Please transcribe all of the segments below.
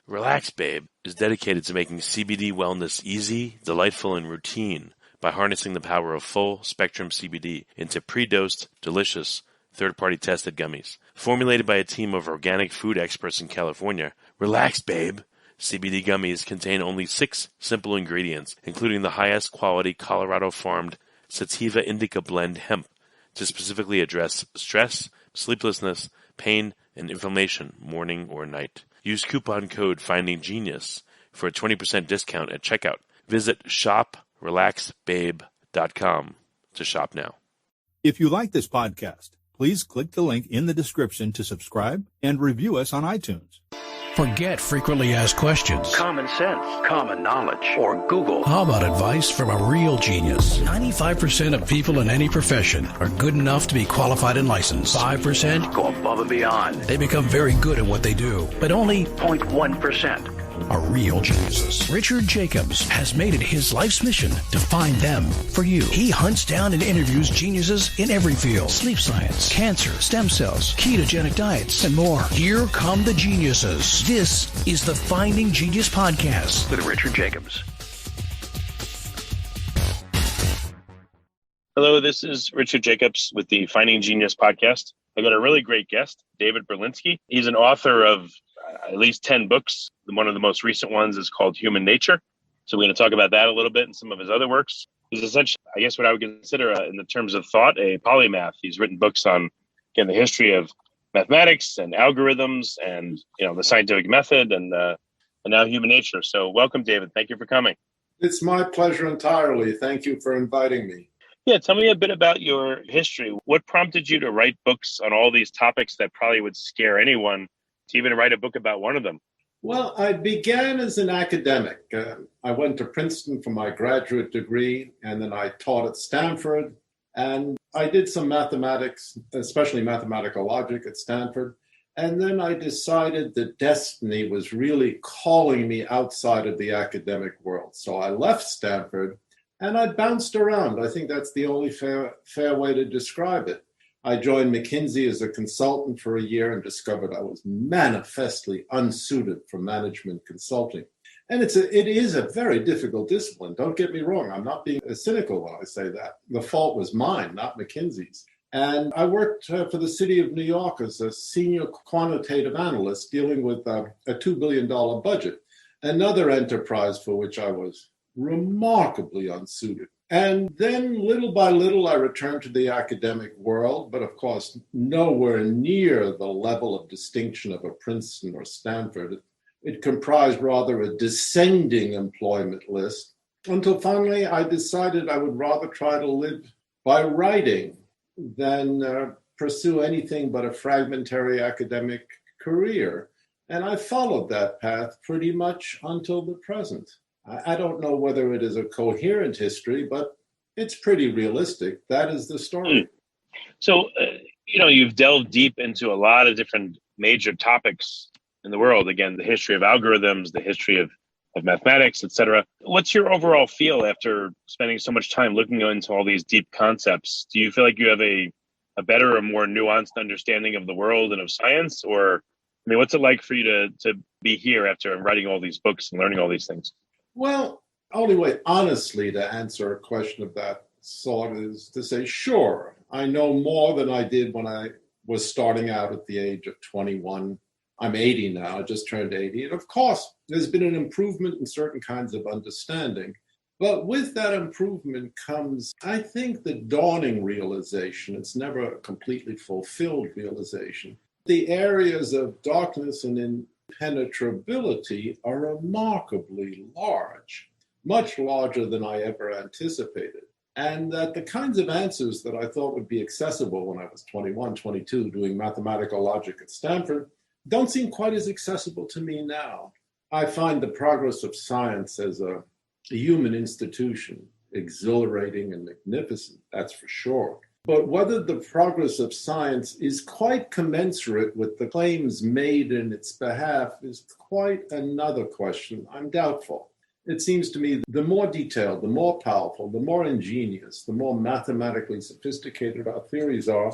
Relax Babe is dedicated to making CBD wellness easy, delightful, and routine by harnessing the power of full-spectrum CBD into pre-dosed, delicious, third-party tested gummies. Formulated by a team of organic food experts in California, Relax Babe CBD gummies contain only 6 simple ingredients, including the highest quality Colorado-farmed sativa indica blend hemp to specifically address stress, sleeplessness, pain, and inflammation morning or night. Use coupon code FINDINGGENIUS for a 20% discount at checkout. Visit shoprelaxbabe.com to shop now. If you like this podcast, please click the link in the description to subscribe and review us on iTunes. Forget frequently asked questions, common sense, common knowledge, or Google. How about advice from a real genius? 95% of people in any profession are good enough to be qualified and licensed. 5% go above and beyond. They become very good at what they do, but only 0.1% are real geniuses. Richard Jacobs has made it his life's mission to find them for you. He hunts down and interviews geniuses in every field: sleep science, cancer, stem cells, ketogenic diets, and more. Here come the geniuses. This is the Finding Genius Podcast with Richard Jacobs. Hello, this is Richard Jacobs with the Finding Genius Podcast. I got a really great guest, David Berlinski. He's an author of at least 10 books. One of the most recent ones is called Humannature. So we're going to talk about that a little bit and some of his other works. He's essentially, I guess, what I would consider in the terms of thought, a polymath. He's written books on, again, the history of mathematics and algorithms and, the scientific method and now human nature. So welcome, David. Thank you for coming. It's my pleasure entirely. Thank you for inviting me. Yeah, tell me a bit about your history. What prompted you to write books on all these topics that probably would scare anyone, to even write a book about one of them? Well, I began as an academic. I went to Princeton for my graduate degree, and then I taught at Stanford. And I did some mathematics, especially mathematical logic at Stanford. And then I decided that destiny was really calling me outside of the academic world. So I left Stanford and I bounced around. I think that's the only fair way to describe it. I joined McKinsey as a consultant for a year and discovered I was manifestly unsuited for management consulting. And it is a very difficult discipline. Don't get me wrong. I'm not being cynical when I say that. The fault was mine, not McKinsey's. And I worked for the city of New York as a senior quantitative analyst dealing with a $2 billion budget, another enterprise for which I was remarkably unsuited. And then little by little, I returned to the academic world, but of course, nowhere near the level of distinction of a Princeton or Stanford. It comprised rather a descending employment list until finally I decided I would rather try to live by writing than pursue anything but a fragmentary academic career. And I followed that path pretty much until the present. I don't know whether it is a coherent history, but it's pretty realistic. That is the story. So, you've delved deep into a lot of different major topics in the world. Again, the history of algorithms, the history of mathematics, et cetera. What's your overall feel after spending so much time looking into all these deep concepts? Do you feel like you have a better or more nuanced understanding of the world and of science? Or, what's it like for you to be here after writing all these books and learning all these things? Well, only way, honestly, to answer a question of that sort is to say, sure, I know more than I did when I was starting out at the age of 21. I'm 80 now, I just turned 80. And of course, there's been an improvement in certain kinds of understanding. But with that improvement comes, I think, the dawning realization. It's never a completely fulfilled realization. The areas of darkness and impenetrability are remarkably large, much larger than I ever anticipated. And that the kinds of answers that I thought would be accessible when I was 21, 22, doing mathematical logic at Stanford, don't seem quite as accessible to me now. I find the progress of science as a human institution exhilarating and magnificent, that's for sure. But whether the progress of science is quite commensurate with the claims made in its behalf is quite another question. I'm doubtful. It seems to me the more detailed, the more powerful, the more ingenious, the more mathematically sophisticated our theories are,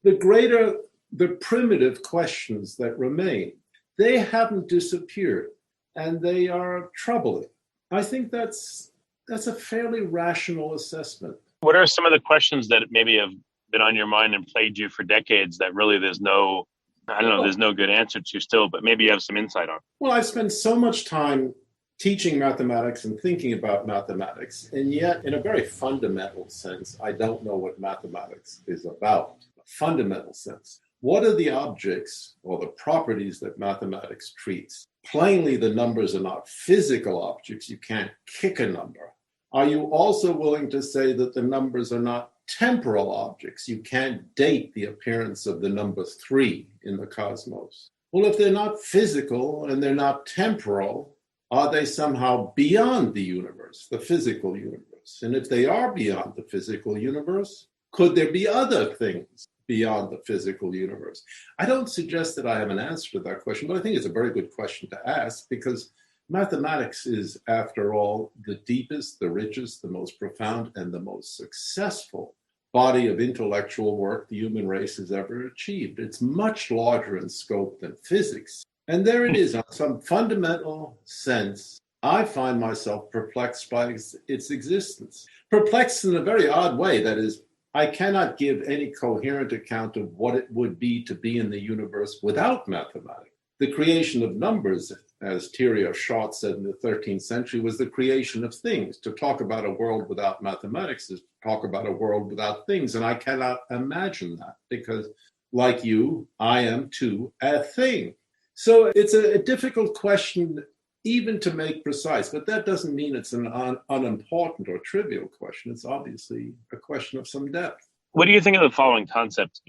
the greater the primitive questions that remain. They haven't disappeared. and they are troubling. I think that's a fairly rational assessment. What are some of the questions that maybe have been on your mind and plagued you for decades that really there's no good answer to still, but maybe you have some insight on? Well, I've spent so much time teaching mathematics and thinking about mathematics, and yet in a very fundamental sense, I don't know what mathematics is about. A fundamental sense. What are the objects or the properties that mathematics treats? Plainly, the numbers are not physical objects. You can't kick a number. Are you also willing to say that the numbers are not temporal objects? You can't date the appearance of the number 3 in the cosmos. Well, if they're not physical and they're not temporal, are they somehow beyond the universe, the physical universe? And if they are beyond the physical universe, could there be other things beyond the physical universe? I don't suggest that I have an answer to that question, but I think it's a very good question to ask, because mathematics is, after all, the deepest, the richest, the most profound, and the most successful body of intellectual work the human race has ever achieved. It's much larger in scope than physics. And there it is, on some fundamental sense, I find myself perplexed by its existence. Perplexed in a very odd way, that is, I cannot give any coherent account of what it would be to be in the universe without mathematics. The creation of numbers, as Thierry Oshot said in the 13th century, was the creation of things. To talk about a world without mathematics is to talk about a world without things. And I cannot imagine that, because like you, I am too a thing. So it's a difficult question even to make precise, but that doesn't mean it's an unimportant or trivial question. It's obviously a question of some depth. What do you think of the following concept?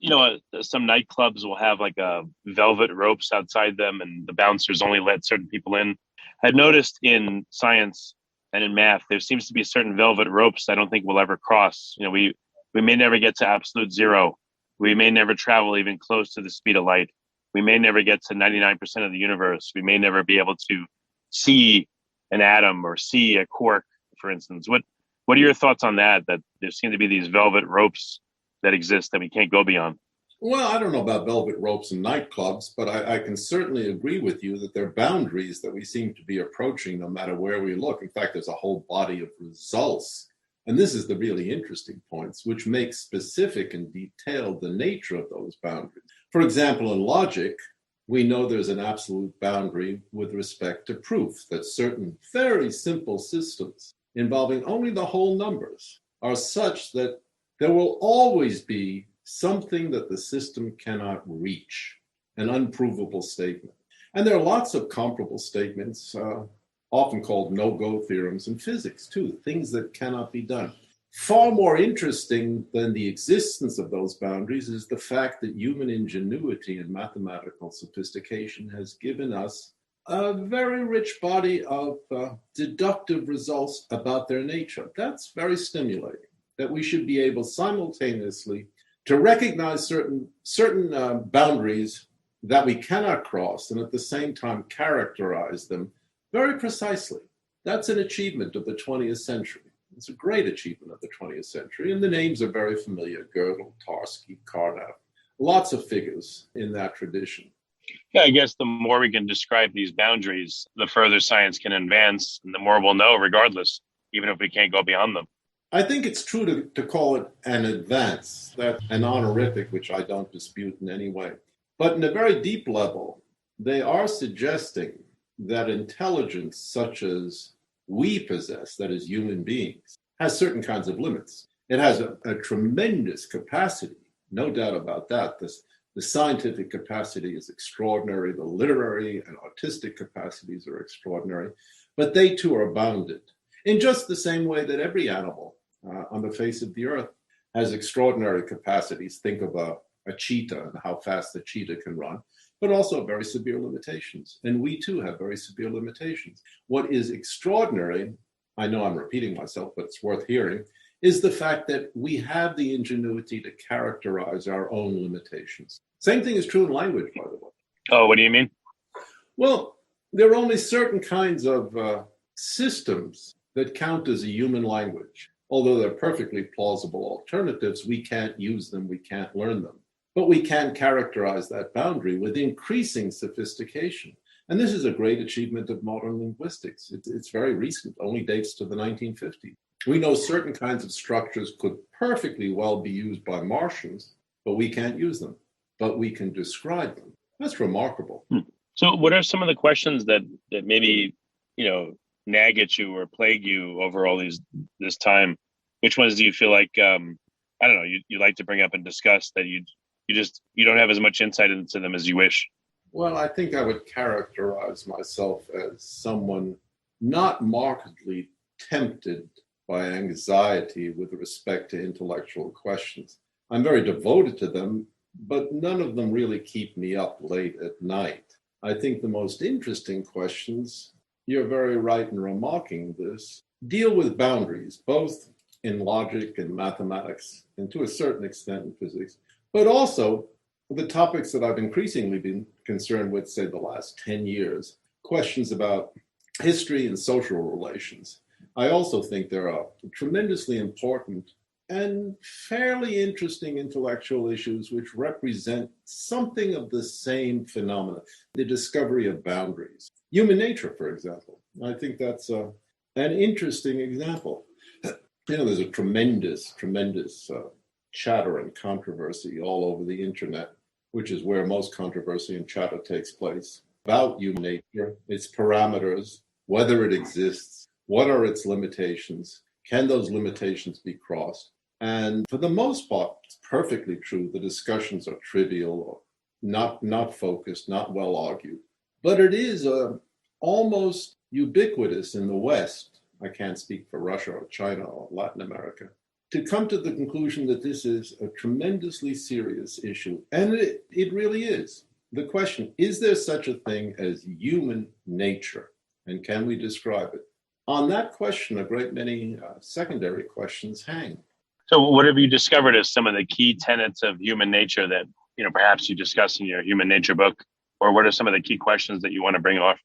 Some nightclubs will have like velvet ropes outside them, and the bouncers only let certain people in. I've noticed in science and in math, there seems to be certain velvet ropes I don't think we'll ever cross. We may never get to absolute zero. We may never travel even close to the speed of light. We may never get to 99% of the universe. We may never be able to see an atom or see a quark, for instance. What are your thoughts on that there seem to be these velvet ropes that exist that we can't go beyond? Well, I don't know about velvet ropes and nightclubs, but I can certainly agree with you that there are boundaries that we seem to be approaching no matter where we look. In fact, there's a whole body of results. And this is the really interesting points, which make specific and detailed the nature of those boundaries. For example, in logic, we know there's an absolute boundary with respect to proof, that certain very simple systems involving only the whole numbers are such that there will always be something that the system cannot reach, an unprovable statement. And there are lots of comparable statements, often called no-go theorems in physics, too, things that cannot be done. Far more interesting than the existence of those boundaries is the fact that human ingenuity and mathematical sophistication has given us a very rich body of deductive results about their nature. That's very stimulating, that we should be able simultaneously to recognize certain boundaries that we cannot cross, and at the same time characterize them very precisely. That's an achievement of the 20th century. It's a great achievement of the 20th century, and the names are very familiar: Gödel, Tarski, Carnap, lots of figures in that tradition. Yeah, I guess the more we can describe these boundaries, the further science can advance, and the more we'll know regardless, even if we can't go beyond them. I think it's true to call it an advance, that's an honorific, which I don't dispute in any way. But in a very deep level, they are suggesting that intelligence such as we possess, that is human beings, has certain kinds of limits. It has a tremendous capacity, no doubt about that. The scientific capacity is extraordinary. The literary and artistic capacities are extraordinary, but they too are bounded in just the same way that every animal on the face of the earth has extraordinary capacities. Think of a cheetah and how fast the cheetah can run, but also very severe limitations. And we too have very severe limitations. What is extraordinary, I know I'm repeating myself, but it's worth hearing, is the fact that we have the ingenuity to characterize our own limitations. Same thing is true in language, by the way. Oh, what do you mean? Well, there are only certain kinds of systems that count as a human language. Although they're perfectly plausible alternatives, we can't use them, we can't learn them. But we can characterize that boundary with increasing sophistication. And this is a great achievement of modern linguistics. It's very recent, only dates to the 1950s. We know certain kinds of structures could perfectly well be used by Martians, but we can't use them. But we can describe them. That's remarkable. So what are some of the questions that maybe, nag at you or plague you over all this time? Which ones do you feel like, I don't know, you like to bring up and discuss that you don't have as much insight into them as you wish? Well, I think I would characterize myself as someone not markedly tempted by anxiety with respect to intellectual questions. I'm very devoted to them, but none of them really keep me up late at night. I think the most interesting questions, you're very right in remarking this, deal with boundaries, both in logic and mathematics, and to a certain extent in physics, but also the topics that I've increasingly been concerned with, say, the last 10 years, questions about history and social relations. I also think there are tremendously important and fairly interesting intellectual issues which represent something of the same phenomena, the discovery of boundaries. Human nature, for example. I think that's an interesting example. There's a tremendous chatter and controversy all over the internet, which is where most controversy and chatter takes place, about human nature, its parameters, whether it exists, what are its limitations, can those limitations be crossed? And for the most part, it's perfectly true. The discussions are trivial or not focused, not well argued. But it is almost ubiquitous in the West. I can't speak for Russia or China or Latin America, to come to the conclusion that this is a tremendously serious issue. And it really is. The question, is there such a thing as human nature? And can we describe it? On that question, a great many secondary questions hang. So what have you discovered as some of the key tenets of human nature that, perhaps you discuss in your human nature book? Or what are some of the key questions that you want to bring up?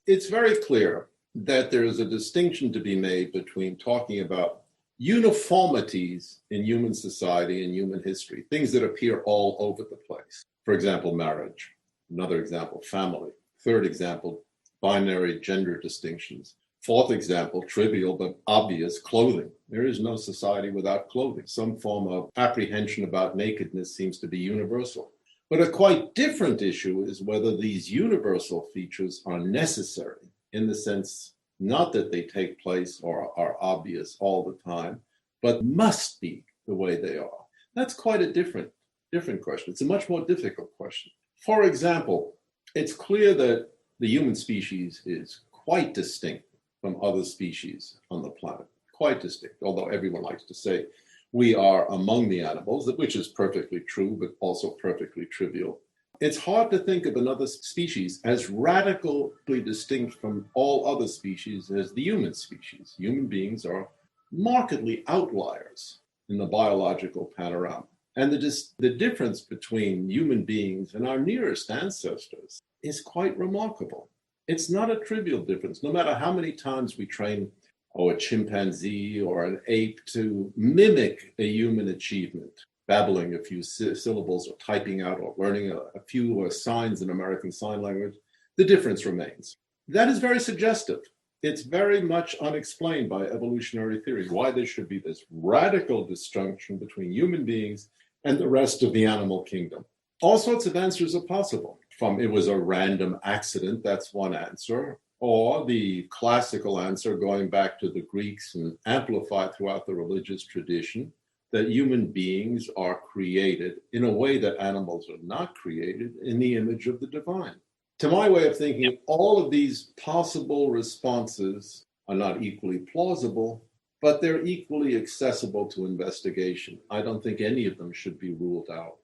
It's very clear that there is a distinction to be made between talking about uniformities in human society and human history, things that appear all over the place. For example, marriage. Another example, family. Third example, binary gender distinctions. Fourth example, trivial but obvious, clothing. There is no society without clothing. Some form of apprehension about nakedness seems to be universal. But a quite different issue is whether these universal features are necessary, in the sense not that they take place or are obvious all the time, but must be the way they are. That's quite a different question. It's a much more difficult question. For example, it's clear that the human species is quite distinct from other species on the planet, quite distinct, although everyone likes to say we are among the animals, which is perfectly true, but also perfectly trivial. It's hard to think of another species as radically distinct from all other species as the human species. Human beings are markedly outliers in the biological panorama. And the difference between human beings and our nearest ancestors is quite remarkable. It's not a trivial difference. No matter how many times we train a chimpanzee or an ape to mimic a human achievement, babbling a few syllables or typing out or learning a few signs in American Sign Language, the difference remains. That is very suggestive. It's very much unexplained by evolutionary theory, why there should be this radical disjunction between human beings and the rest of the animal kingdom. All sorts of answers are possible. From it was a random accident, that's one answer, or the classical answer going back to the Greeks and amplified throughout the religious tradition, that human beings are created in a way that animals are not created, in the image of the divine. To my way of thinking, all of these possible responses are not equally plausible, but they're equally accessible to investigation. I don't think any of them should be ruled out.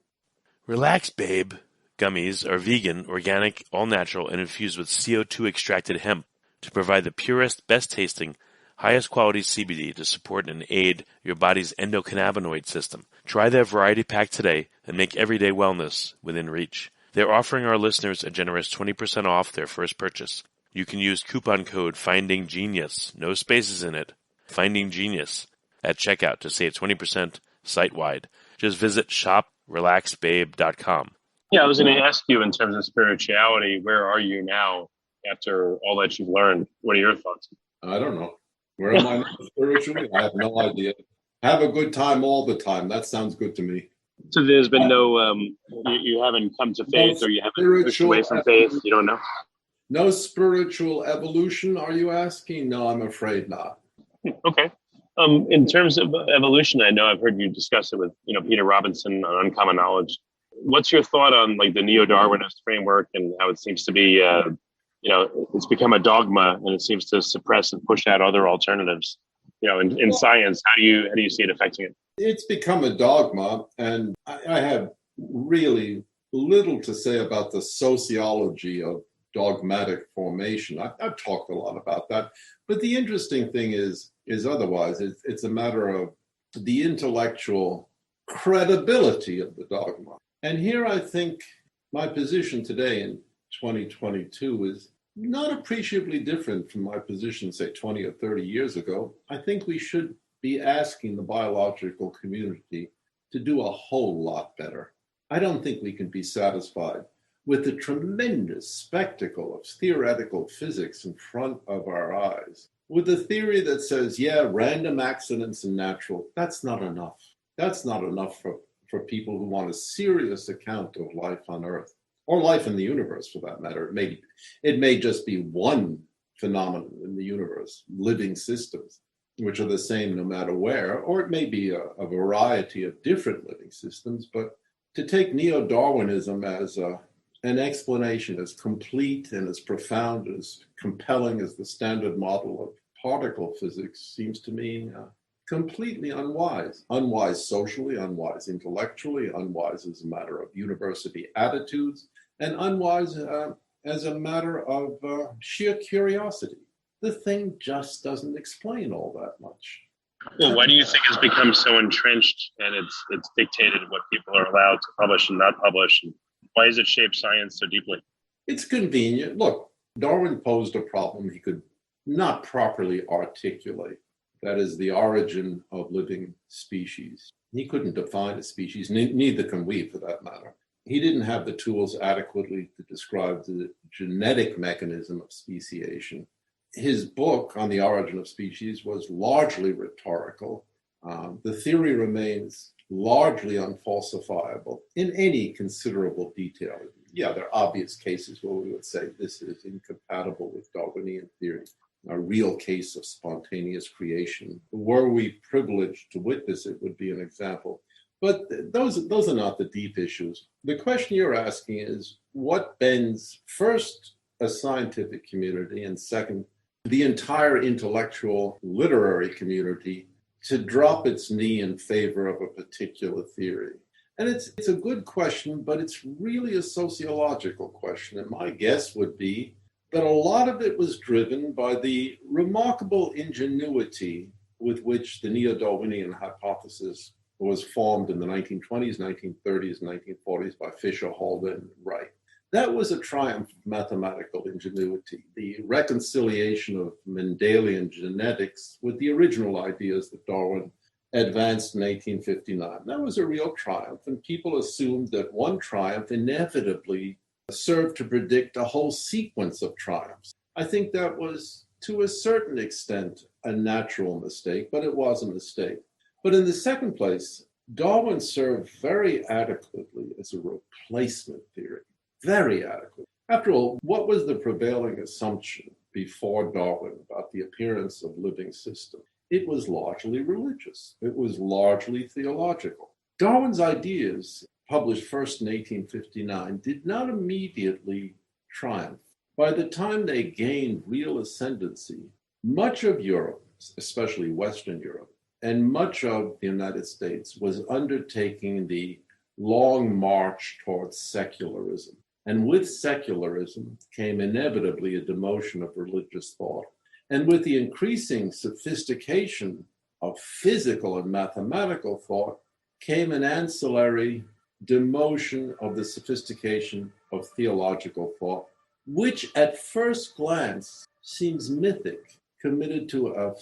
Relax, Babe gummies are vegan, organic, all-natural, and infused with CO2-extracted hemp to provide the purest, best-tasting, highest-quality CBD to support and aid your body's endocannabinoid system. Try their variety pack today and make everyday wellness within reach. They're offering our listeners a generous 20% off their first purchase. You can use coupon code FINDINGGENIUS, no spaces in it, FINDINGGENIUS, at checkout to save 20% site-wide. Just visit shoprelaxbabe.com. Yeah, I was going to ask you in terms of spirituality, where are you now after all that you've learned? What are your thoughts? I don't know. Where am I now spiritually? I have no idea. Have a good time all the time. That sounds good to me. So there's been no, you haven't come to No faith or you haven't pushed away from faith? You don't know? No spiritual evolution, are you asking? No, I'm afraid not. Okay. In terms of evolution, I know I've heard you discuss it with, Peter Robinson on Uncommon Knowledge. What's your thought on like the neo-Darwinist framework and how it seems to be, it's become a dogma and it seems to suppress and push out other alternatives? In science, how do you see it affecting it? It's become a dogma, and I have really little to say about the sociology of dogmatic formation. I've talked a lot about that, but the interesting thing is otherwise. It's a matter of the intellectual credibility of the dogma. And here I think my position today in 2022 is not appreciably different from my position, say, 20 or 30 years ago. I think we should be asking the biological community to do a whole lot better. I don't think we can be satisfied with the tremendous spectacle of theoretical physics in front of our eyes, with a theory that says, yeah, random accidents and natural, that's not enough. That's not enough for people who want a serious account of life on Earth, or life in the universe for that matter. It may just be one phenomenon in the universe, living systems, which are the same no matter where, or it may be a variety of different living systems. But to take neo-Darwinism as an explanation as complete and as profound, as compelling as the standard model of particle physics seems to me completely unwise. Unwise socially, unwise intellectually, unwise as a matter of university attitudes, and unwise as a matter of sheer curiosity. The thing just doesn't explain all that much. Well, why do you think it's become so entrenched and it's dictated what people are allowed to publish and not publish? And why has it shaped science so deeply? It's convenient. Look, Darwin posed a problem he could not properly articulate. That is the origin of living species. He couldn't define a species, neither can we for that matter. He didn't have the tools adequately to describe the genetic mechanism of speciation. His book on the origin of species was largely rhetorical. The theory remains largely unfalsifiable in any considerable detail. Yeah, there are obvious cases where we would say this is incompatible with Darwinian theory. A real case of spontaneous creation. Were we privileged to witness it would be an example. But those are not the deep issues. The question you're asking is what bends first a scientific community and second the entire intellectual literary community to drop its knee in favor of a particular theory. And it's a good question, but it's really a sociological question. And my guess would be that a lot of it was driven by the remarkable ingenuity with which the neo-Darwinian hypothesis was formed in the 1920s, 1930s, 1940s by Fisher, Halder, and Wright. That was a triumph of mathematical ingenuity, the reconciliation of Mendelian genetics with the original ideas that Darwin advanced in 1859. That was a real triumph, and people assumed that one triumph inevitably served to predict a whole sequence of triumphs. I think that was, to a certain extent, a natural mistake, but it was a mistake. But in the second place, Darwin served very adequately as a replacement theory, very adequate. After all, what was the prevailing assumption before Darwin about the appearance of living systems? It was largely religious. It was largely theological. Darwin's ideas, published first in 1859, did not immediately triumph. By the time they gained real ascendancy, much of Europe, especially Western Europe, and much of the United States was undertaking the long march towards secularism. And with secularism came inevitably a demotion of religious thought. And with the increasing sophistication of physical and mathematical thought came an ancillary demotion of the sophistication of theological thought, which at first glance seems mythic, committed to a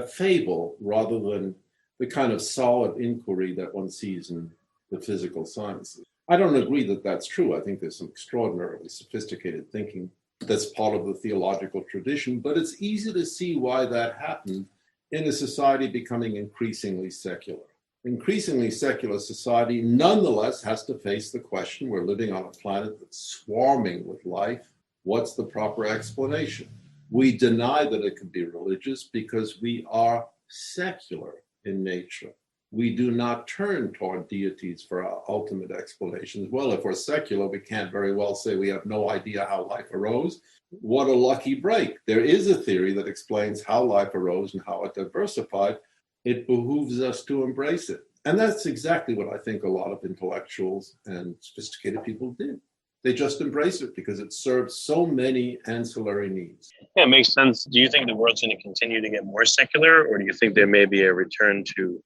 fable rather than the kind of solid inquiry that one sees in the physical sciences. I don't agree that that's true. I think there's some extraordinarily sophisticated thinking that's part of the theological tradition, but it's easy to see why that happened in a society becoming increasingly secular. Increasingly secular society nonetheless has to face the question, we're living on a planet that's swarming with life. What's the proper explanation? We deny that it could be religious because we are secular in nature. We do not turn toward deities for our ultimate explanations. Well, if we're secular, we can't very well say we have no idea how life arose. What a lucky break. There is a theory that explains how life arose and how it diversified. It behooves us to embrace it. And that's exactly what I think a lot of intellectuals and sophisticated people did. They just embrace it because it serves so many ancillary needs. Yeah, it makes sense. Do you think the world's going to continue to get more secular, or do you think there may be a return to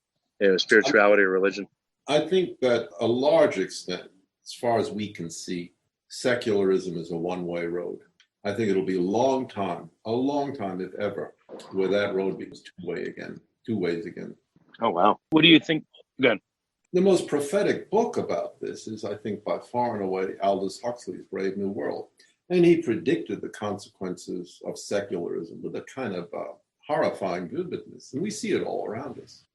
spirituality or religion? I think that a large extent, as far as we can see, secularism is a one-way road. I think it'll be a long time, if ever, where that road becomes two ways again. Oh, wow. What do you think? Good. The most prophetic book about this is, I think, by far and away, Aldous Huxley's Brave New World. And he predicted the consequences of secularism with a kind of horrifying vividness. And we see it all around us.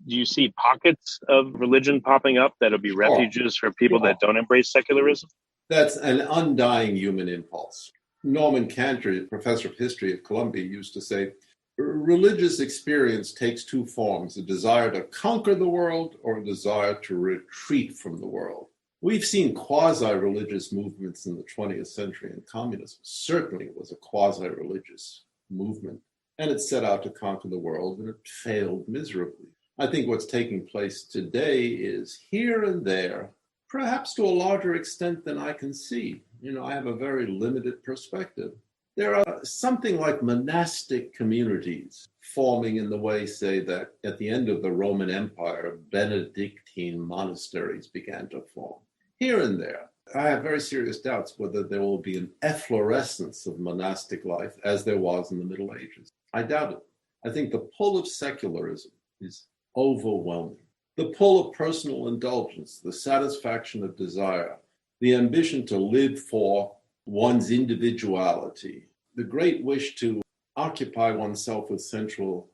Do you see pockets of religion popping up that'll be refuges for people that don't embrace secularism? That's an undying human impulse. Norman Cantor, professor of history at Columbia, used to say, religious experience takes two forms, a desire to conquer the world or a desire to retreat from the world. We've seen quasi-religious movements in the 20th century, and communism certainly was a quasi-religious movement. And it set out to conquer the world, and it failed miserably. I think what's taking place today is here and there, perhaps to a larger extent than I can see. I have a very limited perspective. There are something like monastic communities forming in the way, say, that at the end of the Roman Empire, Benedictine monasteries began to form. Here and there, I have very serious doubts whether there will be an efflorescence of monastic life as there was in the Middle Ages. I doubt it. I think the pull of secularism is overwhelming. The pull of personal indulgence, the satisfaction of desire, the ambition to live for one's individuality, the great wish to occupy oneself with sensual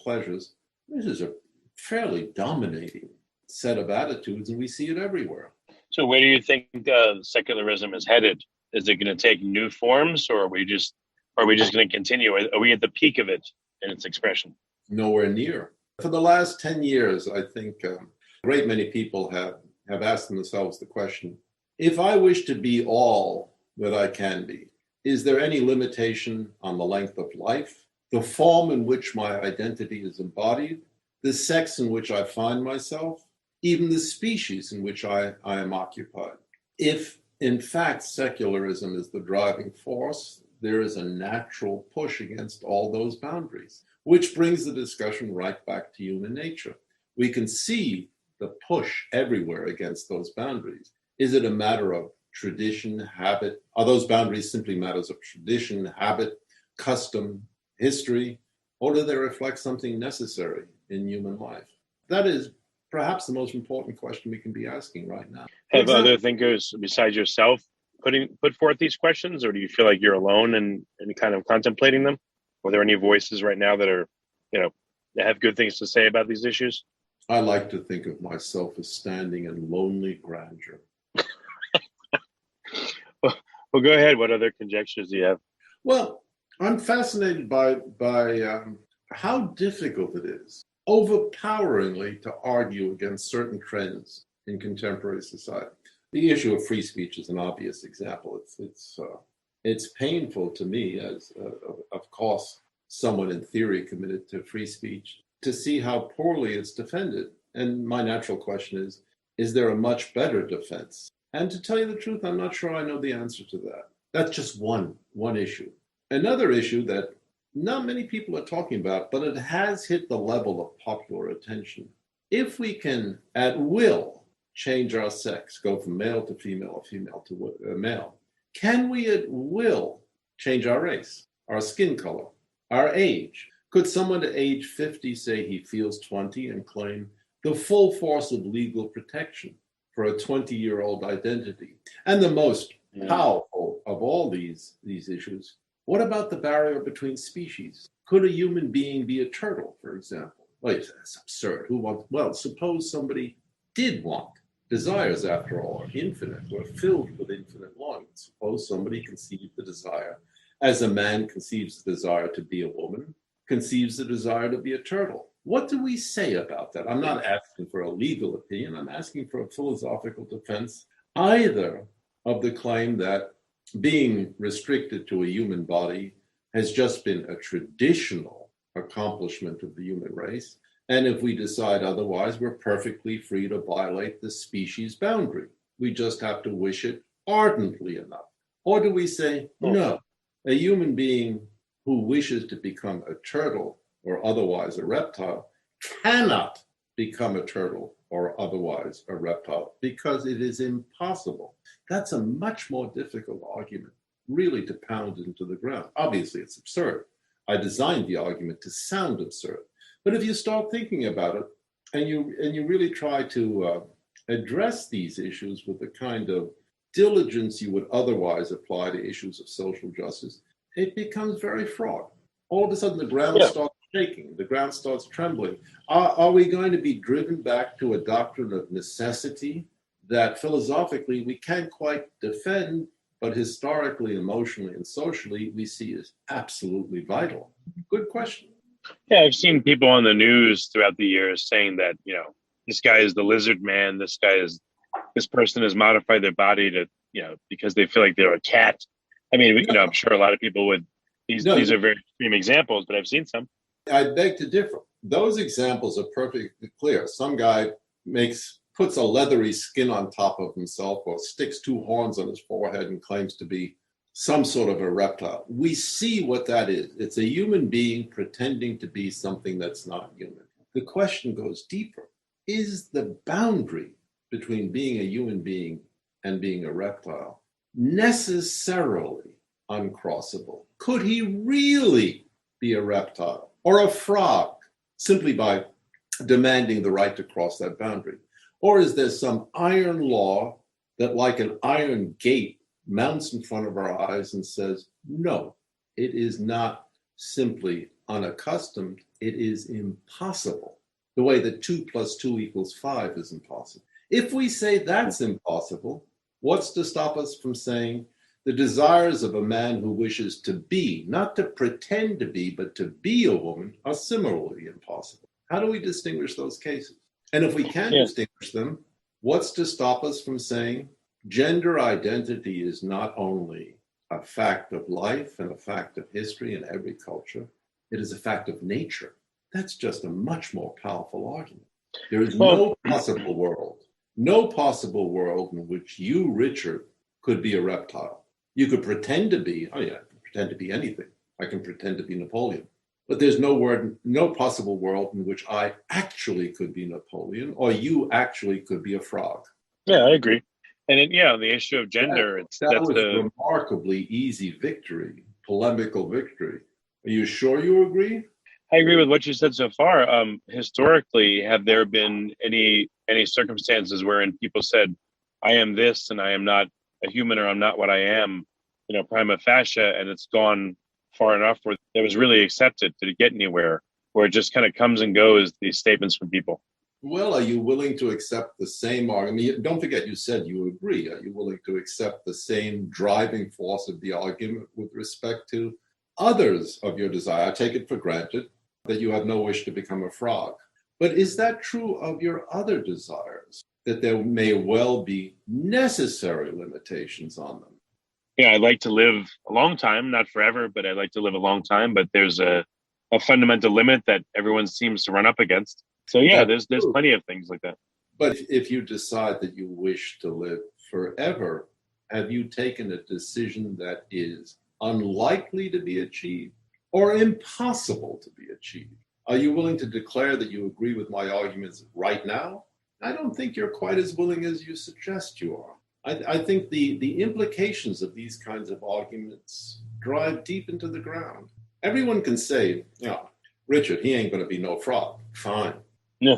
pleasures, this is a fairly dominating set of attitudes, and we see it everywhere. So where do you think secularism is headed? Is it going to take new forms, or are we just going to continue? Are we at the peak of it in its expression? Nowhere near. For the last 10 years, I think a great many people have asked themselves the question, if I wish to be all that I can be, is there any limitation on the length of life, the form in which my identity is embodied, the sex in which I find myself, even the species in which I am occupied? If, in fact, secularism is the driving force, there is a natural push against all those boundaries, which brings the discussion right back to human nature. We can see the push everywhere against those boundaries. Is it a matter of tradition, habit? Are those boundaries simply matters of tradition, habit, custom, history, or do they reflect something necessary in human life? That is perhaps the most important question we can be asking right now. Have other thinkers besides yourself put forth these questions, or do you feel like you're alone in kind of contemplating them? Are there any voices right now that are, that have good things to say about these issues? I like to think of myself as standing in lonely grandeur. Well, go ahead. What other conjectures do you have? Well, I'm fascinated by how difficult it is, overpoweringly, to argue against certain trends in contemporary society. The issue of free speech is an obvious example. It's painful to me, as of course someone in theory committed to free speech, to see how poorly it's defended. And my natural question is there a much better defense? And to tell you the truth, I'm not sure I know the answer to that. That's just one issue. Another issue that not many people are talking about, but it has hit the level of popular attention. If we can, at will, change our sex, go from male to female or female to male, can we at will change our race, our skin color, our age? Could someone at age 50 say he feels 20 and claim the full force of legal protection for a 20-year-old identity. And the most powerful of all these issues, what about the barrier between species? Could a human being be a turtle, for example? Well, that's absurd. Who wants? Well, suppose somebody did want. Desires, after all, are infinite. We're filled with infinite longings. Suppose somebody conceived the desire, as a man conceives the desire to be a woman, conceives the desire to be a turtle. What do we say about that? I'm not asking for a legal opinion. I'm asking for a philosophical defense, either of the claim that being restricted to a human body has just been a traditional accomplishment of the human race. And if we decide otherwise, we're perfectly free to violate the species boundary. We just have to wish it ardently enough. Or do we say, no, a human being who wishes to become a turtle or otherwise a reptile cannot become a turtle or otherwise a reptile because it is impossible. That's a much more difficult argument, really, to pound into the ground. Obviously, it's absurd. I designed the argument to sound absurd. But if you start thinking about it and you really try to address these issues with the kind of diligence you would otherwise apply to issues of social justice, it becomes very fraught. All of a sudden, the ground starts shaking. The ground starts trembling. Are we going to be driven back to a doctrine of necessity that philosophically we can't quite defend, but historically, emotionally, and socially, we see as absolutely vital? Good question. Yeah, I've seen people on the news throughout the years saying that, this guy is the lizard man. This person has modified their body to, because they feel like they're a cat. I mean, I'm sure a lot of people would. These are very extreme examples, but I've seen some. I beg to differ. Those examples are perfectly clear. Some guy puts a leathery skin on top of himself or sticks two horns on his forehead and claims to be some sort of a reptile. We see what that is. It's a human being pretending to be something that's not human. The question goes deeper. Is the boundary between being a human being and being a reptile necessarily uncrossable? Could he really be a reptile or a frog simply by demanding the right to cross that boundary? Or is there some iron law that, like an iron gate, mounts in front of our eyes and says, no, it is not simply unaccustomed, it is impossible. The way that 2 + 2 = 5 is impossible. If we say that's impossible, what's to stop us from saying the desires of a man who wishes to be, not to pretend to be, but to be a woman, are similarly impossible? How do we distinguish those cases? And if we can distinguish them, what's to stop us from saying gender identity is not only a fact of life and a fact of history in every culture, it is a fact of nature? That's just a much more powerful argument. There is no possible world in which you, Richard, could be a reptile. You could pretend to be, I can pretend to be anything. I can pretend to be Napoleon. But there's no possible world in which I actually could be Napoleon or you actually could be a frog. Yeah, I agree. And the issue of gender, that was a remarkably easy victory, polemical victory. Are you sure you agree? I agree with what you said so far. Historically, have there been any circumstances wherein people said, I am this and I am not a human, or I'm not what I am, prima facie, and it's gone far enough where it was really accepted to get anywhere, where it just kind of comes and goes, these statements from people? Well, are you willing to accept the same argument? Don't forget, you said you agree. Are you willing to accept the same driving force of the argument with respect to others of your desire? I take it for granted that you have no wish to become a frog. But is that true of your other desires, that there may well be necessary limitations on them? Yeah, I'd like to live a long time, not forever, but I'd like to live a long time. But there's a fundamental limit that everyone seems to run up against. So yeah, there's plenty of things like that. But if you decide that you wish to live forever, have you taken a decision that is unlikely to be achieved or impossible to be achieved? Are you willing to declare that you agree with my arguments right now? I don't think you're quite as willing as you suggest you are. I think the implications of these kinds of arguments drive deep into the ground. Everyone can say, Richard, he ain't going to be no frog. Fine. Yeah.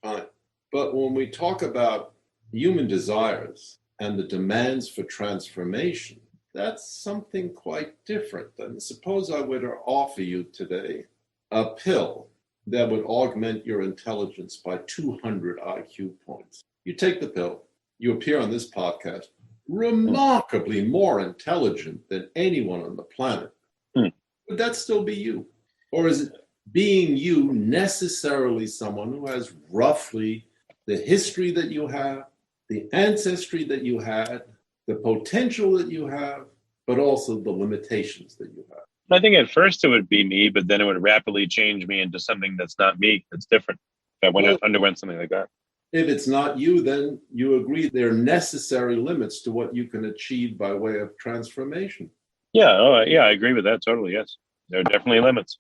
Fine. But when we talk about human desires and the demands for transformation, that's something quite different. And suppose I were to offer you today a pill that would augment your intelligence by 200 IQ points. You take the pill, you appear on this podcast, remarkably more intelligent than anyone on the planet. Would that still be you? Or is it being you necessarily someone who has roughly the history that you have, the ancestry that you had, the potential that you have, but also the limitations that you have? I think at first it would be me, but then it would rapidly change me into something that's not me, that's different. If I underwent something like that. If it's not you, then you agree there are necessary limits to what you can achieve by way of transformation. Yeah, I agree with that totally, yes. There are definitely limits.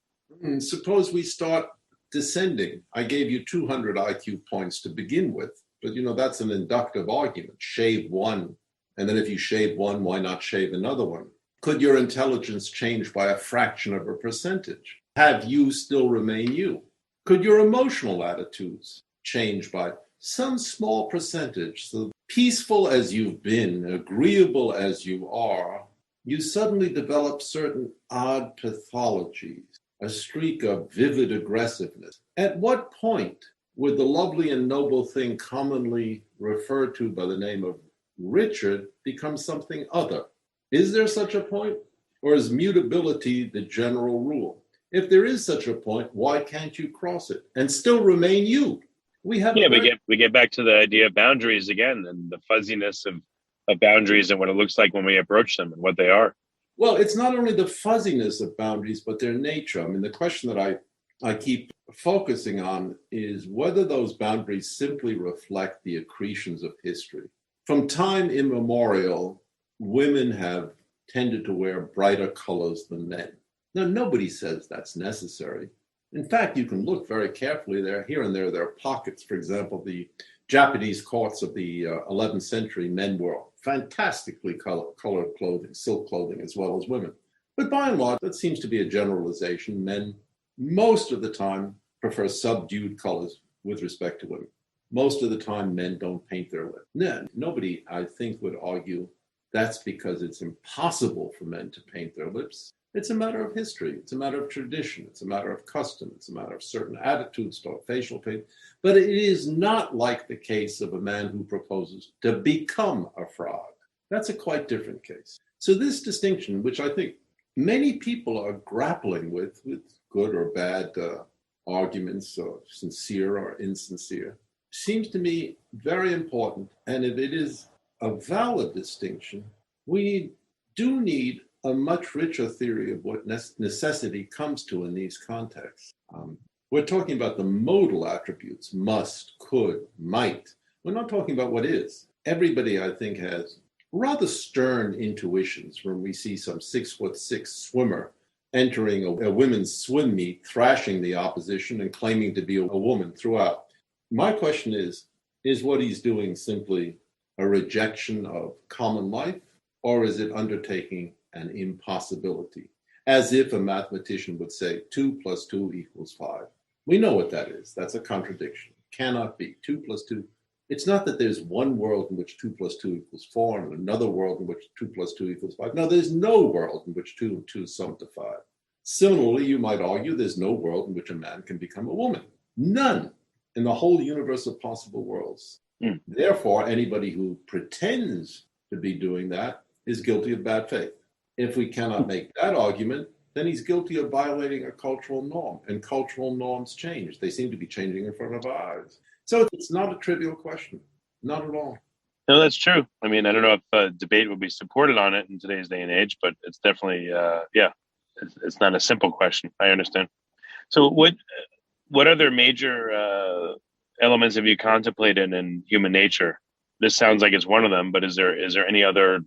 Suppose we start descending. I gave you 200 IQ points to begin with, but that's an inductive argument. Shave one, and then if you shave one, why not shave another one? Could your intelligence change by a fraction of a percentage? Have you still remain you? Could your emotional attitudes change by some small percentage? So peaceful as you've been, agreeable as you are, you suddenly develop certain odd pathologies, a streak of vivid aggressiveness. At what point would the lovely and noble thing commonly referred to by the name of Richard become something other? Is there such a point? Or is mutability the general rule? If there is such a point, why can't you cross it and still remain you? We get back to the idea of boundaries again and the fuzziness of boundaries and what it looks like when we approach them and what they are. Well, it's not only the fuzziness of boundaries, but their nature. I mean, the question that I keep focusing on is whether those boundaries simply reflect the accretions of history. From time immemorial, women have tended to wear brighter colors than men. Now, nobody says that's necessary. In fact, you can look very carefully there. Here and there are pockets. For example, the Japanese courts of the 11th century, men wore fantastically colored clothing, silk clothing, as well as women. But by and large, that seems to be a generalization. Men, most of the time, prefer subdued colors with respect to women. Most of the time, men don't paint their lips. Nobody, I think, would argue that's because it's impossible for men to paint their lips. It's a matter of history. It's a matter of tradition. It's a matter of custom. It's a matter of certain attitudes toward facial paint. But it is not like the case of a man who proposes to become a frog. That's a quite different case. So this distinction, which I think many people are grappling with good or bad arguments, or sincere or insincere, seems to me very important. And if it is a valid distinction, we do need a much richer theory of what necessity comes to in these contexts. We're talking about the modal attributes, must, could, might. We're not talking about what is. Everybody, I think, has rather stern intuitions when we see some 6'6" swimmer entering a women's swim meet, thrashing the opposition and claiming to be a woman throughout. My question is what he's doing simply a rejection of common life, or is it undertaking an impossibility? As if a mathematician would say 2 + 2 = 5. We know what that is. That's a contradiction. Cannot be. 2 + 2. It's not that there's one world in which 2 + 2 = 4 and another world in which 2 + 2 = 5. No, there's no world in which 2 and 2 sum to 5. Similarly, you might argue there's no world in which a man can become a woman. None in the whole universe of possible worlds. Therefore, anybody who pretends to be doing that is guilty of bad faith. If we cannot make that argument, then he's guilty of violating a cultural norm. And cultural norms change. They seem to be changing in front of our eyes. So it's not a trivial question. Not at all. No, that's true. I mean, I don't know if debate would be supported on it in today's day and age, but it's definitely, it's not a simple question. I understand. So what other major elements have you contemplated in human nature? This sounds like it's one of them, but is there any other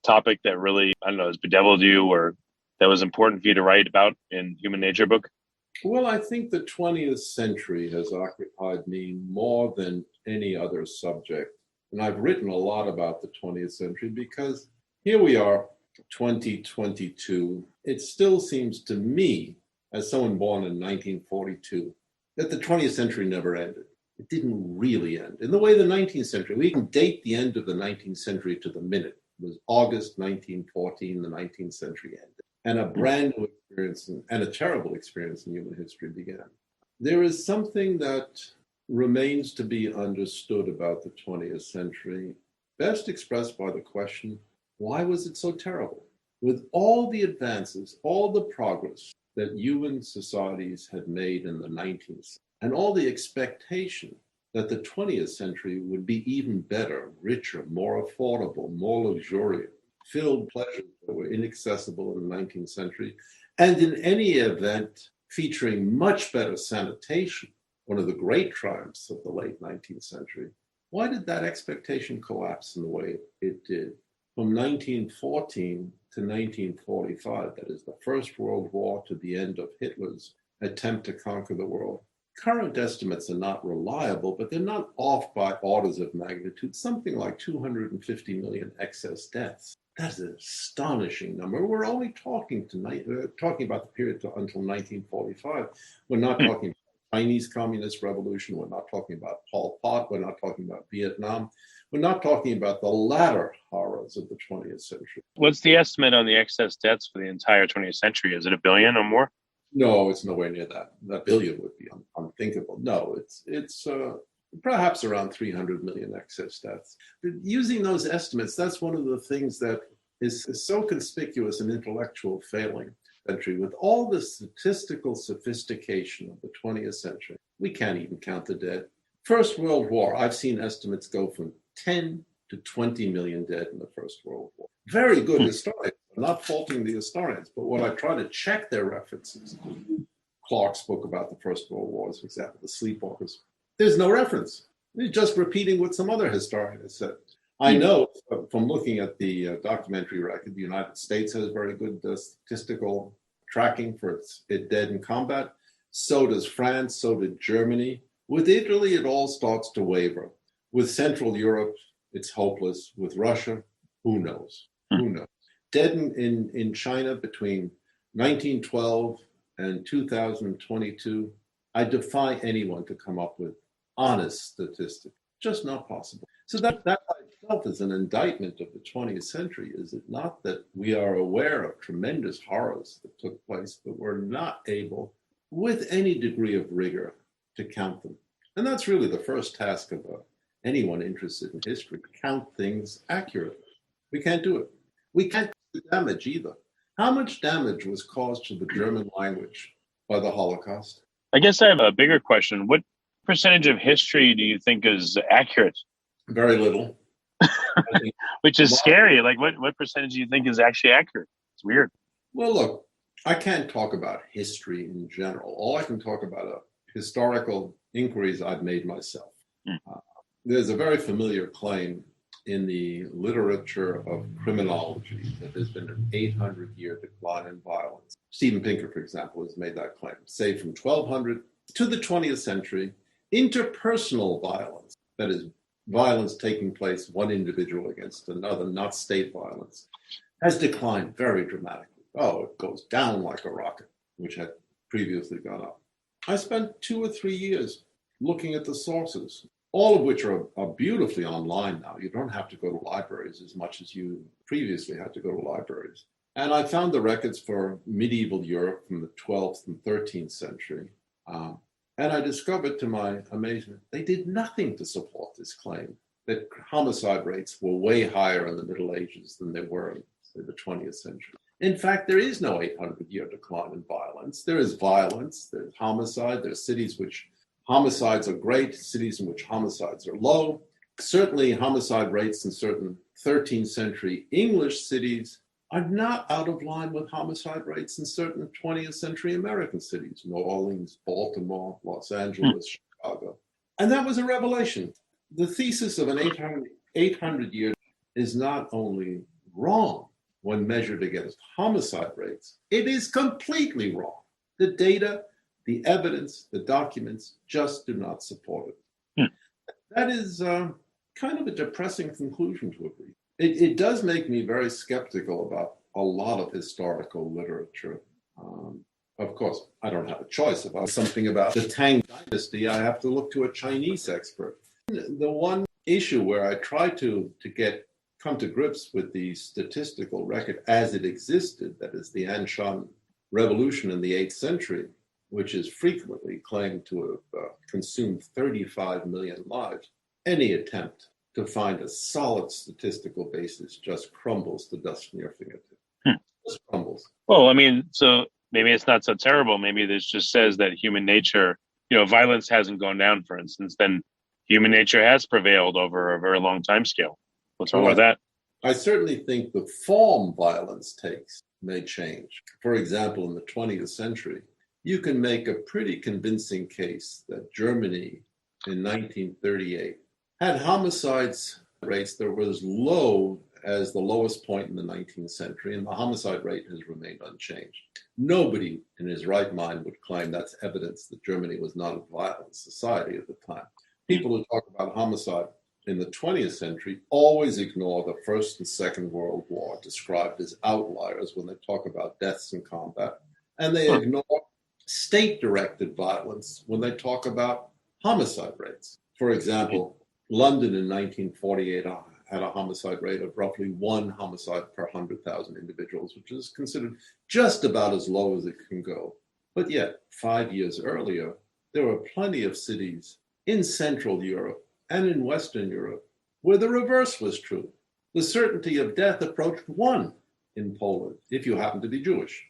topic that really, I don't know, has bedeviled you or that was important for you to write about in Human Nature book? Well, I think the 20th century has occupied me more than any other subject. And I've written a lot about the 20th century because here we are, 2022. It still seems to me, as someone born in 1942, that the 20th century never ended. it didn't really end. In the way the 19th century, we can date the end of the 19th century to the minute. It was August 1914, the 19th century ended. And a brand new experience and a terrible experience in human history began. There is something that remains to be understood about the 20th century, best expressed by the question, why was it so terrible? With all the advances, all the progress that human societies had made in the 19th century, and all the expectation that the 20th century would be even better, richer, more affordable, more luxuriant, filled pleasures that were inaccessible in the 19th century, and in any event, featuring much better sanitation, one of the great triumphs of the late 19th century. Why did that expectation collapse in the way it did? From 1914 to 1945, that is the First World War to the end of Hitler's attempt to conquer the world. Current estimates are not reliable, but they're not off by orders of magnitude, something like 250 million excess deaths. That's an astonishing number. We're only talking about the period until 1945. We're not talking about the Chinese Communist Revolution. We're not talking about Pol Pot. We're not talking about Vietnam. We're not talking about the latter horrors of the 20th century. What's the estimate on the excess deaths for the entire 20th century? Is it 1 billion or more? No, it's nowhere near that. That billion would be unthinkable. No, it's perhaps around 300 million excess deaths. But using those estimates, that's one of the things that is so conspicuous in intellectual failing century. With all the statistical sophistication of the 20th century, we can't even count the dead. First World War, I've seen estimates go from 10 to 20 million dead in the First World War. Very good historians. I'm not faulting the historians, but when I try to check their references, Clark's book about the First World War, for example, the Sleepwalkers, there's no reference. He's just repeating what some other historian has said. I know from looking at the documentary record, the United States has very good statistical tracking for its dead in combat. So does France, so did Germany. With Italy, it all starts to waver. With Central Europe, it's hopeless. With Russia, who knows? Who knows? Dead in China between 1912 and 2022, I defy anyone to come up with honest statistics. Just not possible. So that by itself is an indictment of the 20th century, is it not? That we are aware of tremendous horrors that took place, but we're not able, with any degree of rigor, to count them. And that's really the first task of anyone interested in history, count things accurately. We can't do it. We can't do damage either. How much damage was caused to the German language by the Holocaust? I guess I have a bigger question. What percentage of history do you think is accurate? Very little. Which is scary. Like, what percentage do you think is actually accurate? It's weird. Well, look, I can't talk about history in general. All I can talk about are historical inquiries I've made myself. There's a very familiar claim in the literature of criminology that there's been an 800-year decline in violence. Steven Pinker, for example, has made that claim. Say from 1200 to the 20th century, interpersonal violence, that is, violence taking place one individual against another, not state violence, has declined very dramatically. Oh, it goes down like a rocket, which had previously gone up. I spent 2 or 3 years looking at the sources, all of which are beautifully online now. You don't have to go to libraries as much as you previously had to go to libraries. And I found the records for medieval Europe from the 12th and 13th century. And I discovered, to my amazement, they did nothing to support this claim that homicide rates were way higher in the Middle Ages than they were in, say, the 20th century. In fact, there is no 800-year decline in violence. There is violence, there's homicide, there's cities which homicides are great, cities in which homicides are low. Certainly homicide rates in certain 13th century English cities are not out of line with homicide rates in certain 20th century American cities, New Orleans, Baltimore, Los Angeles, Chicago. And that was a revelation. The thesis of an 800-year is not only wrong when measured against homicide rates, it is completely wrong. The data, the evidence, the documents just do not support it. That is kind of a depressing conclusion to agree. It does make me very skeptical about a lot of historical literature. Of Of course, I don't have a choice. About something about the Tang dynasty, I have to look to a Chinese expert. The one issue where I try to come to grips with the statistical record as it existed, that is the Anshan Revolution in the 8th century, which is frequently claimed to have consumed 35 million lives. Any attempt to find a solid statistical basis just crumbles to dust from your fingertips. Just crumbles. Well, I mean, so maybe it's not so terrible. Maybe this just says that human nature, violence hasn't gone down, for instance, then human nature has prevailed over a very long time scale. What's wrong with that? I certainly think the form violence takes may change. For example, in the 20th century, you can make a pretty convincing case that Germany in 1938 had homicides rates that were as low as the lowest point in the 19th century, and the homicide rate has remained unchanged. Nobody in his right mind would claim that's evidence that Germany was not a violent society at the time. People who talk about homicide in the 20th century always ignore the First and Second World War, described as outliers when they talk about deaths in combat, and they ignore state-directed violence when they talk about homicide rates. For example, London in 1948 had a homicide rate of roughly 1 homicide per 100,000 individuals, which is considered just about as low as it can go. But yet, 5 years earlier, there were plenty of cities in Central Europe and in Western Europe where the reverse was true. The certainty of death approached 1 in Poland, if you happen to be Jewish.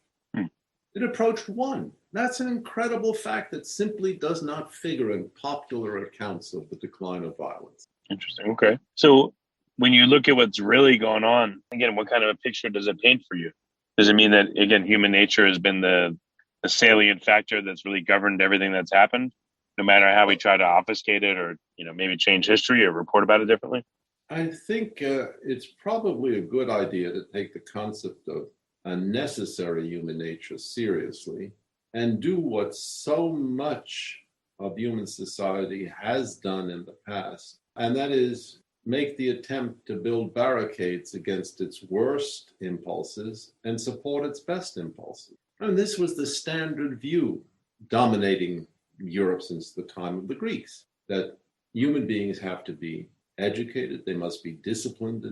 It approached 1. That's an incredible fact that simply does not figure in popular accounts of the decline of violence. Interesting. Okay. So when you look at what's really going on, again, what kind of a picture does it paint for you? Does it mean that, again, human nature has been the salient factor that's really governed everything that's happened, no matter how we try to obfuscate it or, maybe change history or report about it differently? I think it's probably a good idea to take the concept of a necessary human nature seriously and do what so much of human society has done in the past, and that is make the attempt to build barricades against its worst impulses and support its best impulses. And this was the standard view dominating Europe since the time of the Greeks, that human beings have to be educated, they must be disciplined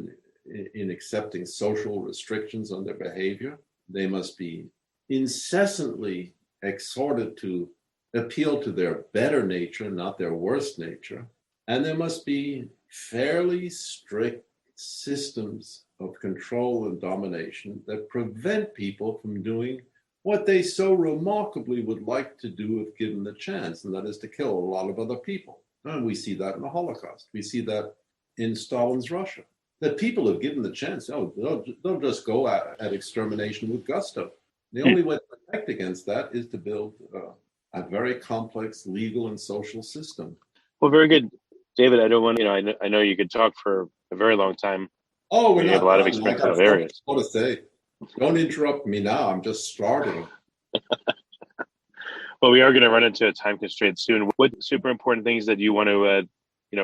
in accepting social restrictions on their behavior, they must be incessantly exhorted to appeal to their better nature, not their worst nature, and there must be fairly strict systems of control and domination that prevent people from doing what they so remarkably would like to do if given the chance, and that is to kill a lot of other people. And we see that in the Holocaust. We see that in Stalin's Russia. That people have given the chance, they'll just go at extermination with gusto. The only way to protect against that is to build a very complex legal and social system. Well, very good. David, I don't want, I know you could talk for a very long time. Oh, we have a lot of experience in those areas. What to say? Don't interrupt me now. I'm just starting. Well, we are going to run into a time constraint soon. What super important things that you want to,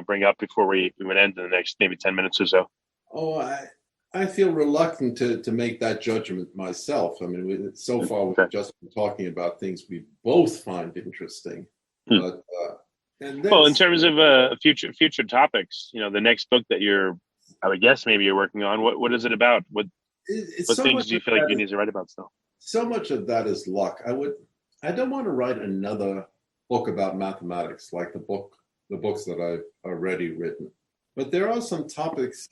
bring up before we would end in the next maybe 10 minutes or so? Oh, I feel reluctant to make that judgment myself. I mean, so far we've just been talking about things we both find interesting. But well, in terms of future topics, the next book that I would guess maybe you're working on, what is it about? What so things do you feel like you need to write about still? So much of that is luck. I don't want to write another book about mathematics like the books that I've already written. But there are some topics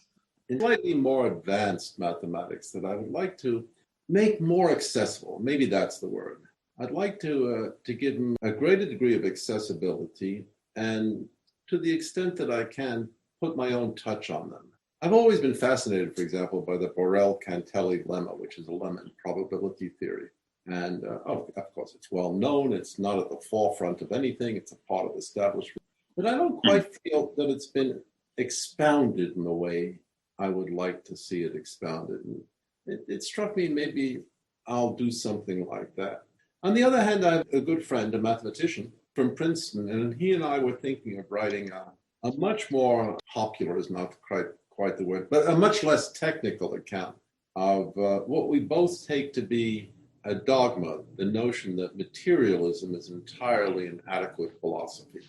in slightly more advanced mathematics that I would like to make more accessible. Maybe that's the word. I'd like to give them a greater degree of accessibility and, to the extent that I can, put my own touch on them. I've always been fascinated, for example, by the Borel-Cantelli lemma, which is a lemma in probability theory. And of course, it's well known. It's not at the forefront of anything. It's a part of establishment. But I don't quite feel that it's been expounded in the way I would like to see it expounded. And it struck me maybe I'll do something like that. On the other hand, I have a good friend, a mathematician from Princeton, and he and I were thinking of writing a much more popular, is not quite the word, but a much less technical account of what we both take to be a dogma, the notion that materialism is entirely an adequate philosophy.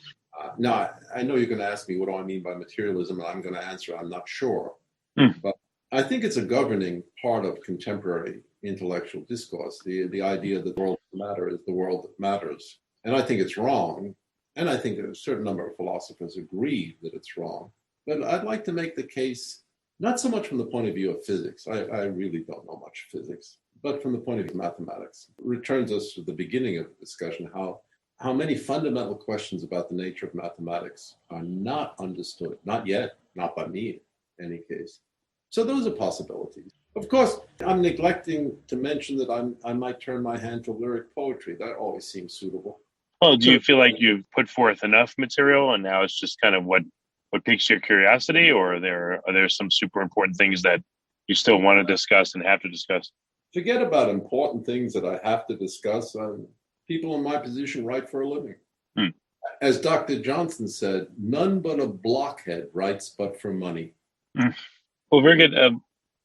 Now, I know you're going to ask me, what do I mean by materialism? And I'm going to answer, I'm not sure. But I think it's a governing part of contemporary intellectual discourse, the idea that the world that matters is the world that matters. And I think it's wrong. And I think a certain number of philosophers agree that it's wrong. But I'd like to make the case, not so much from the point of view of physics. I really don't know much physics, but from the point of view of mathematics. It returns us to the beginning of the discussion, how many fundamental questions about the nature of mathematics are not understood, not yet, not by me in any case. So those are possibilities. Of course, I'm neglecting to mention that I might turn my hand to lyric poetry. That always seems suitable. Well, do you feel like you've put forth enough material and now it's just kind of what piques your curiosity, or are there some super important things that you still want to discuss and have to discuss? Forget about important things that I have to discuss. People in my position write for a living. As Dr. Johnson said, none but a blockhead writes but for money. Well, very good.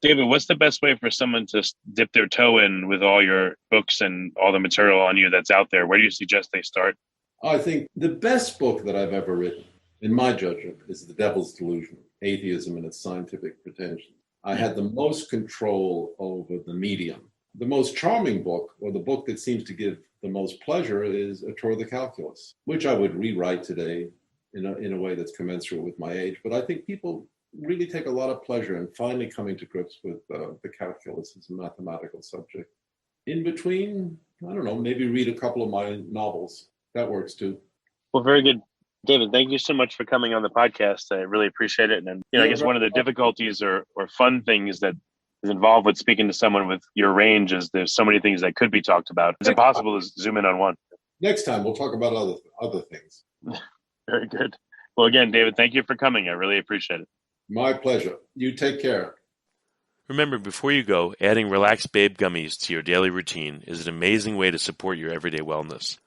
David, what's the best way for someone to dip their toe in with all your books and all the material on you that's out there? Where do you suggest they start? I think the best book that I've ever written, in my judgment, is The Devil's Delusion, Atheism and Its Scientific Pretensions. I had the most control over the medium. The most charming book, or the book that seems to give the most pleasure, is A Tour of the Calculus, which I would rewrite today in a way that's commensurate with my age. But I think people really take a lot of pleasure in finally coming to grips with the calculus as a mathematical subject. In between, I don't know, maybe read a couple of my novels. That works too. Well, very good. David, thank you so much for coming on the podcast. I really appreciate it. And I guess one of the difficulties or fun things that is involved with speaking to someone with your range is there's so many things that could be talked about. It's impossible to zoom in on one. Next time, we'll talk about other things. Very good. Well, again, David, thank you for coming. I really appreciate it. My pleasure. You take care. Remember, before you go, adding Relax Babe gummies to your daily routine is an amazing way to support your everyday wellness.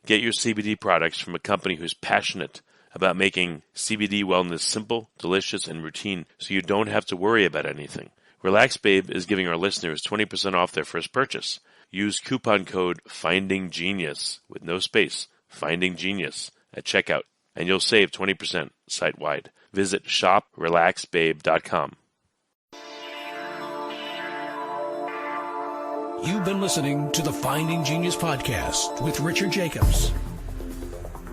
Get your CBD products from a company who's passionate about making CBD wellness simple, delicious, and routine so you don't have to worry about anything. Relax Babe is giving our listeners 20% off their first purchase. Use coupon code FINDINGGENIUS with no space, FINDINGGENIUS, at checkout, and you'll save 20% site-wide. Visit shoprelaxbabe.com. You've been listening to the Finding Genius podcast with Richard Jacobs.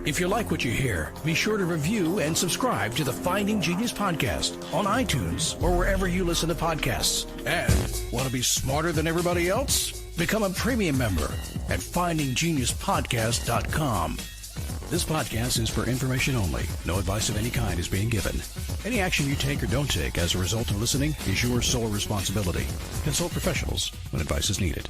If you like what you hear, be sure to review and subscribe to the Finding Genius podcast on iTunes or wherever you listen to podcasts. And want to be smarter than everybody else? Become a premium member at findinggeniuspodcast.com. This podcast is for information only. No advice of any kind is being given. Any action you take or don't take as a result of listening is your sole responsibility. Consult professionals when advice is needed.